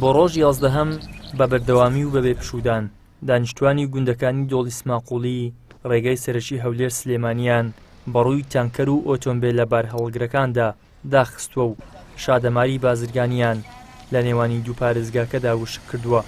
بۆ ڕۆژ 11ەم بە بەردەوامی و بەبێ پشودان دانیشتوانی گوندەکانی دۆڵی سماقوڵی ڕێگای سەرەکی هەولێر سلێمانیان بەڕووی تانکەر و ئۆتۆمبیلە بارهەڵگرەکاندا داخستووە و شادەماری بازرگانیان لە نێوانی دوو پارێزگاکەدا وشک کردووە.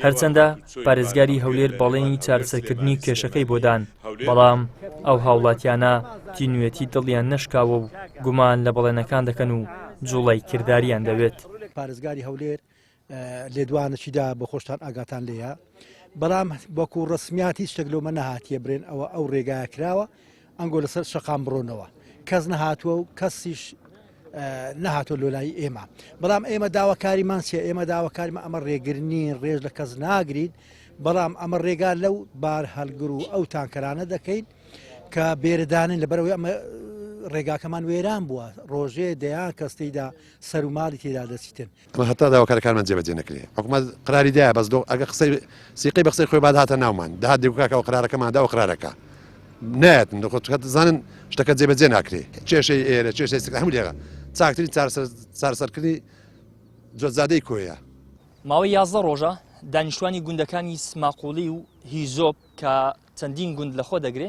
هەرچەندە پارێزگاری هەولێر بەڵێنی چارەسەرکردنی کێشەکەی بۆدان، بەڵام ئەو هاوڵاتیانە تینوێتی دڵیان نەشکاوە و گومان لە بەڵێنەکان دەکەن و جوڵای کرداریان دەوێت. پارێزگاری هەولێر لێدوانەچیدا بە خۆشتان ئاگاتان لێیە، بەڵام بەکو ڕسمیات هیچ شتێک لەومە نەهاتیە برێن ئەو ڕێگایە کراوە ئەنگۆ لەسەر شەقام بڕۆنەوە، کەس نەهاتووە و کەسیش نەهاتۆ لۆلای ئێمە. بەڵام ئێمە داواکاریمان چیە؟ ئێمە داواکاریمە ئەمە ڕێگرنی ڕێژ لە کەس ناگرین، بەڵام ئەمە ڕێگا لەو بار هەلگر و ئەو تانکەرانە دەکەین کە بێردانن لەبەرەوەی ئەمە ڕێگاکەمان وێران بووە، ڕۆژێ دەیان کەستەیدا سەر و ماڵی تێدا دەچیتن. ئەمە هەتا داواکارەکانمان جێبەجێ نەکرێ. حکوومەت قراری دایە بەس ئەگە قسەی سیقی بە قسەی خۆی بعد هاتە ناومان داهات دیکاکەەوە قرارەکەماندا و قرارەکە نێتن دەخۆت زانن شتەکە جێبەجێ ناکرێ. کێشەی ئێرە کێشەی سک هەموو لێغە چاکترین چارەسەرکردنی جۆزادەی کۆیە. ماوەی 11 ڕۆژە دانیشتوانی گوندەکانی سماقوڵی و هیزۆب کە چەندین گوند لە خۆ دەگرێ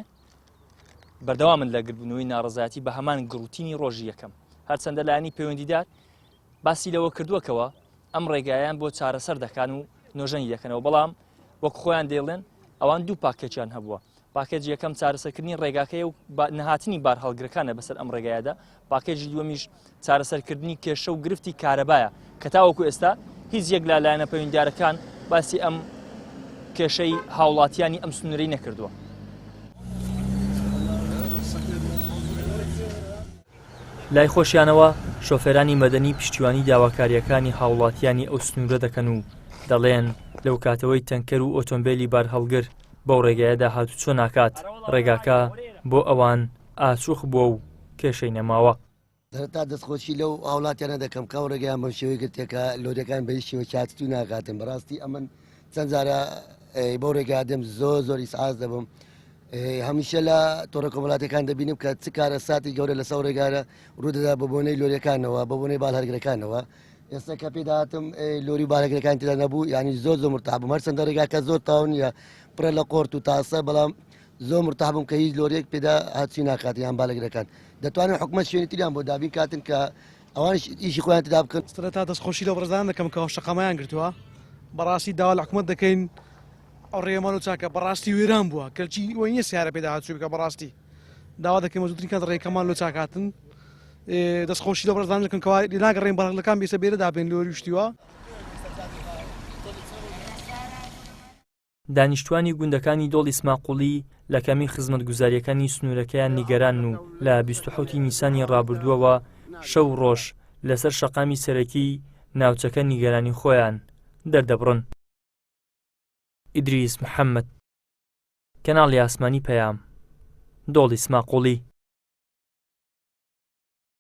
بەردەوامن لە گربوونەوەی ناڕزایەتی بە هەمان گروتینی ڕۆژی یەکەم. هەرچەندە لایەنی پەیوەندیدار باسی لەوە کردووەکەوە ئەم ڕێگایان بۆ چارەسەر دەکان و نۆژەنی دەکەنەوە، بەڵام وەکو خۆیان دێڵێن ئەوان دوو پاکێجیان هەبووە. پاکێج یەکەم چارەسەرکردنی ڕێگاکەیە و نەهاتنی بار هەڵگرەکانە بەسەر ئەم ڕێگایەدا، پاکێجی دووەمیش چارەسەرکردنی کێشە و گرفتی کارەبایە کە تاوەکو ئێستا هیچ یەک لە لایەنە پەیوەندیدارەکان باسی ئەم کێشەی هاوڵاتیانی ئەم سنوورەی نەکردووە. لای خۆشیانەوە شۆفێرانی مەدەنی پشتیوانی داواکاریەکانی هاوڵاتیانی ئەو سنوورە دەکەن و دەڵێن لەو کاتەوەی تەنکەر و ئۆتۆمبیلی بار هەڵگر بەو ڕێگایەدا هاتوچۆ ناکات، ڕێگاکە بۆ ئەوان ئاچوخ بووە و کێشەی نەماوە. تا دەستخۆشی لەو هاوڵاتیانە دەکەم کە ئەو ڕێگەیان بەم شێوەی گرتێکە لۆریەکان بە هیچ شێوە چاتتو ناکاتن. بەڕاستی ئەمن چەند جارە بەو ڕێگا دێم زۆر ئیسعاز دەبم. هەمیشە لە تۆڕە کۆمەڵاتەکان دەبینم کە چ کارە ساتی گەورە لە سەو ڕێگارە ڕوودەدا بە بۆنەی لۆریەکانەوە بە بۆنەی باڵهەرگرەکانەوە. ئێستا کە پێداهاتم لۆری باڵهەرگرەکان تێدا نەبوو، ینی زۆر مرتاحبووم، هەرچەندە ڕێگاکە زۆر تاون نیە پڕە لە قۆرت و تاسە، بەڵام زۆر مرتاحبووم کە هیچ لۆریەک پێدا هاتووی ناکات یان باڵهەرگرەکان. دەتوانن حکومەت شوێنی تریان بۆ دابین کاتن کە ئەوانش ئیشی خۆیان تێدا بکەن. تا دەستخۆشی لەو ڕێزان دەکەم کە شەقەمەیان گرتووە، بەڕاستی داوا لە حکومەت دەکەین ئەو ڕێمان و چاکە بەڕاستی وێران بووە، کەلچی وەی نییە سیارە پێدا هاتووی بکە. بەڕاستی داوا دەکەم زووترین کات ڕێکەمان لۆ چاکاتن دەستخۆشی لەو ڕێزان دەکەن کە ناگەڕێن بەڕێکەکان بێسە بێرە دابێن لۆری شتیوە. دانیشتوانی گوندەکانی دۆڵی سماقوڵی لە کەمی خزمەتگوزاریەکانی سنوورەکەیان نیگەران و لە 27 نیسانی ڕابردووەوە شەو ڕۆژ لەسەر شەقامی سەرەکی ناوچەکە نیگەرانی خۆیان دەردەبڕن. ئیدریس محەممەد، کەناڵی ئاسمانی پەیام، دۆڵی سماقوڵی.